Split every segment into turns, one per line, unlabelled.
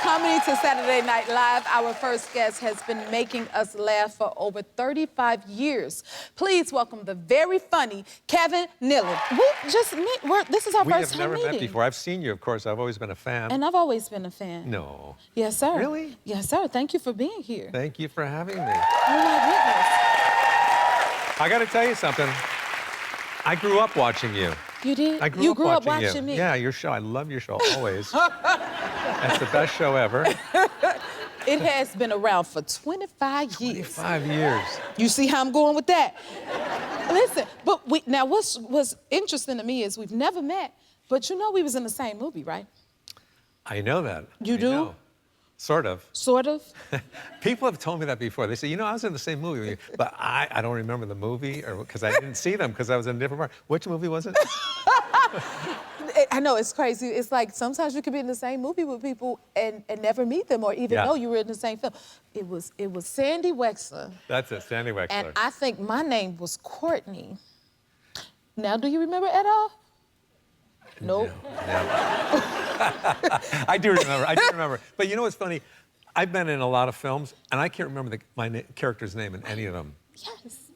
Coming to Saturday Night Live, our first guest has been making us laugh for over 35 years. Please welcome the very funny Kevin Nealon. We just met. This is our first time meeting.
We have never met before. I've seen you, of course. I've always been a fan.
And I've always been a fan.
No.
Yes, sir.
Really?
Yes, sir. Thank you for being here.
Thank you for having me.
Oh, my goodness.
I got to tell you something. I grew up watching you.
You did?
I grew up
watching me?
Yeah, your show. I love your show, always. That's the best show ever.
It has been around for 25 years.
25 years.
You see how I'm going with that? Listen, but now what's interesting to me is we've never met, but you know we was in the same movie, right?
I know that.
You do?
Know. Sort of.
Sort of?
People have told me that before. They say, you know, I was in the same movie with you, but I don't remember the movie, or because I didn't see them because I was in a different part. Which movie was it?
I know, it's crazy. It's like sometimes you could be in the same movie with people and never meet them or even know you were in the same film. It was Sandy Wexler.
That's it, Sandy Wexler.
And I think my name was Courtney. Now, do you remember at all? Nope.
No. I do remember. But you know what's funny? I've been in a lot of films, and I can't remember my character's name in any of them.
Yes.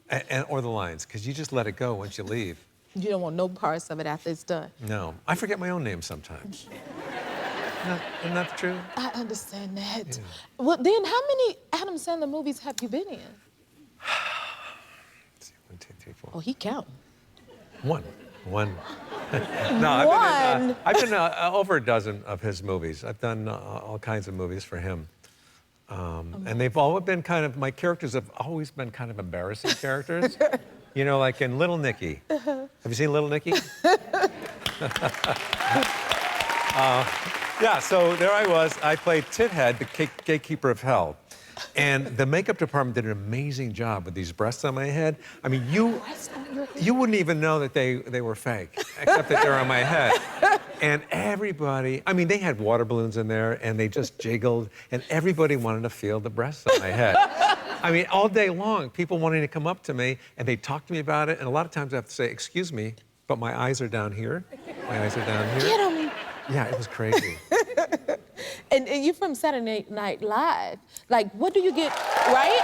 Or the lines, because you just let it go once you leave.
You don't want no parts of it after it's done.
No. I forget my own name sometimes. Isn't that true?
I understand that. Yeah. Well, then how many Adam Sandler movies have you been in?
Let's see, 1, 2, 3, 4.
Oh, he count.
One.
No,
I've been over a dozen of his movies. I've done all kinds of movies for him. And they've all been my characters have always been kind of embarrassing characters. You know, like in Little Nicky. Have you seen Little Nicky? Yeah, so there I was. I played Tithead, the gatekeeper of hell. And the makeup department did an amazing job with these breasts on my head. I mean, you wouldn't even know that they were fake, except that they're on my head. And everybody, I mean, they had water balloons in there, and they just jiggled, and everybody wanted to feel the breasts on my head. I mean, all day long, people wanting to come up to me, and they'd talk to me about it, and a lot of times I have to say, excuse me, but my eyes are down here. My eyes are down here.
Get 'em.
Yeah, it was crazy.
And you're from Saturday Night Live. Like, what do you get, right?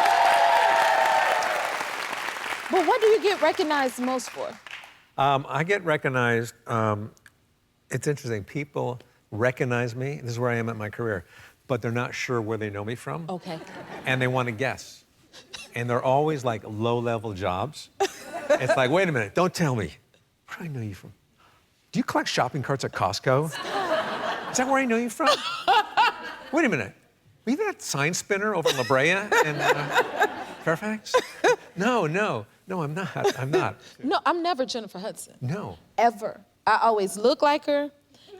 But what do you get recognized most for?
I get recognized, it's interesting, people recognize me, this is where I am at my career, but they're not sure where they know me from.
Okay.
And they want to guess. And they're always like low-level jobs. It's like, wait a minute, don't tell me. Where do I know you from? Do you collect shopping carts at Costco? Is that where I know you from? Wait a minute. Were you that sign spinner over in La Brea and Fairfax? No, I'm not.
No, I'm never Jennifer Hudson.
No.
Ever. I always look like her.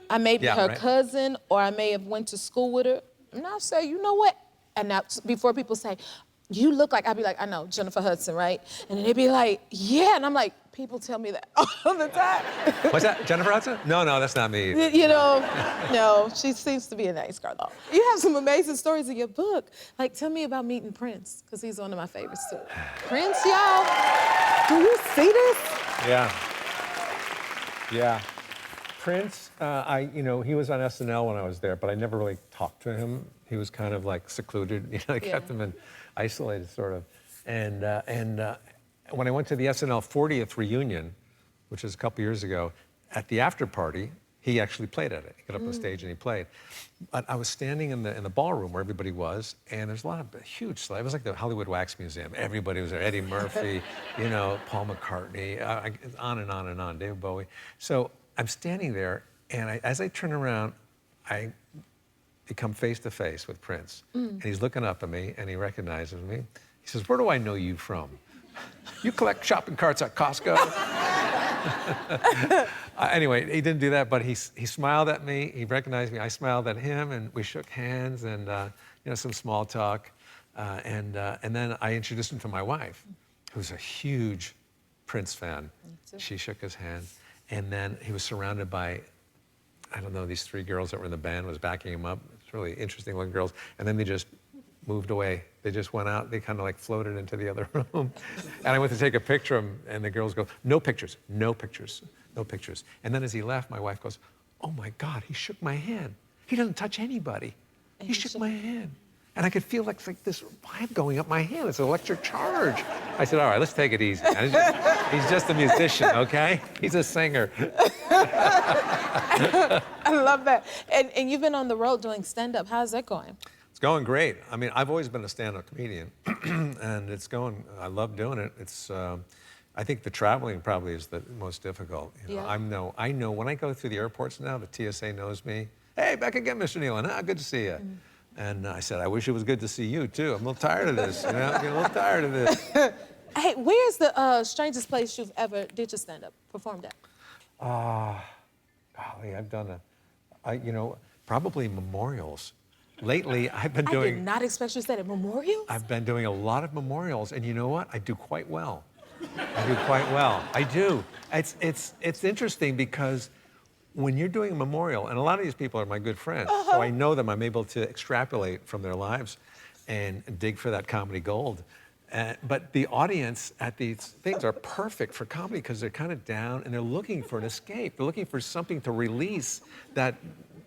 I may be her
right.
cousin, or I may have went to school with her. And I'll say, you know what? And now, before people say, you look like, I'll be like, I know, Jennifer Hudson, right? And then they'd be like, yeah. And I'm like, people tell me that all the time.
What's that, Jennifer Hudson? No, that's not me either.
You know, no, she seems to be a nice girl, though. You have some amazing stories in your book. Like, tell me about meeting Prince, because he's one of my favorites, too. Prince, y'all, do you see this?
Yeah. Prince, he was on SNL when I was there, but I never really talked to him. He was kind of like secluded, I kept him isolated, sort of. And when I went to the SNL 40th reunion, which was a couple years ago, at the after party, he actually played at it. He got up on stage and he played. But I was standing in the ballroom where everybody was, and there's a lot of huge celebrities. It was like the Hollywood Wax Museum. Everybody was there. Eddie Murphy, Paul McCartney, on and on and on, David Bowie. So I'm standing there, and as I turn around, I become face to face with Prince. And he's looking up at me, and he recognizes me. He says, where do I know you from? You collect shopping carts at Costco? Anyway, he didn't do that, but he smiled at me. He recognized me. I smiled at him, and we shook hands, and some small talk. And then I introduced him to my wife, who's a huge Prince fan. She shook his hand, and then he was surrounded by, I don't know, these 3 girls that were in the band, was backing him up. It's really interesting looking girls. And then they just moved away. They just went out. They kind of like floated into the other room. And I went to take a picture of him, and the girls go, no pictures, no pictures, no pictures. And then as he left, my wife goes, oh my God, he shook my hand. He doesn't touch anybody.
And
he shook my hand. And I could feel like this vibe going up my hand. It's an electric charge. I said, all right, let's take it easy. He's just a musician, okay? He's a singer.
I love that. And you've been on the road doing stand-up. How's that going?
It's going great. I mean, I've always been a stand-up comedian, and it's going, I love doing it. It's, I think the traveling probably is the most difficult. You know,
Yeah.
I know when I go through the airports now, the TSA knows me. Hey, back again, Mr. Nealon. Ah, good to see you. And I said, I wish it was good to see you, too. I'm a little tired of this, you know? I'm getting a little tired of this.
Hey, where's the strangest place you've ever did your stand-up, performed at?
Golly, I've done you know, probably memorials. Lately, I've been
I
doing...
did not expect you to say that. Memorials?
I've been doing a lot of memorials, and you know what? I do quite well. I do quite well. I do. It's interesting because when you're doing a memorial, and a lot of these people are my good friends, so I know them, I'm able to extrapolate from their lives and dig for that comedy gold. But the audience at these things are perfect for comedy because they're kind of down and they're looking for an escape. They're looking for something to release that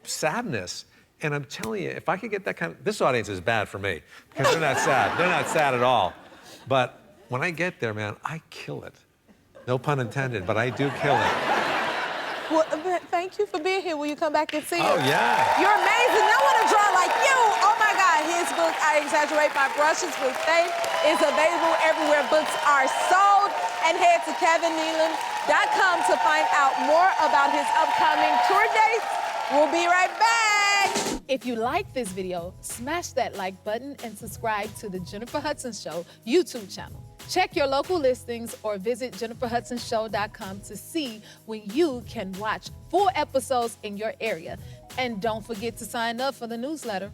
sadness. And I'm telling you, if I could get that kind of... This audience is bad for me because they're not sad. They're not sad at all. But when I get there, man, I kill it. No pun intended, but I do kill it.
Well, thank you for being here. Will you come back and see
Oh,
us?
yeah.
You're amazing. No one to draw like you. Oh, my God. His book, I Exaggerate My Brushes with Faith, is available everywhere books are sold. And head to kevinnealon.com to find out more about his upcoming tour dates. We'll be right back. If you like this video, smash that like button and subscribe to the Jennifer Hudson Show YouTube channel. Check your local listings or visit jenniferhudsonshow.com to see when you can watch full episodes in your area. And don't forget to sign up for the newsletter.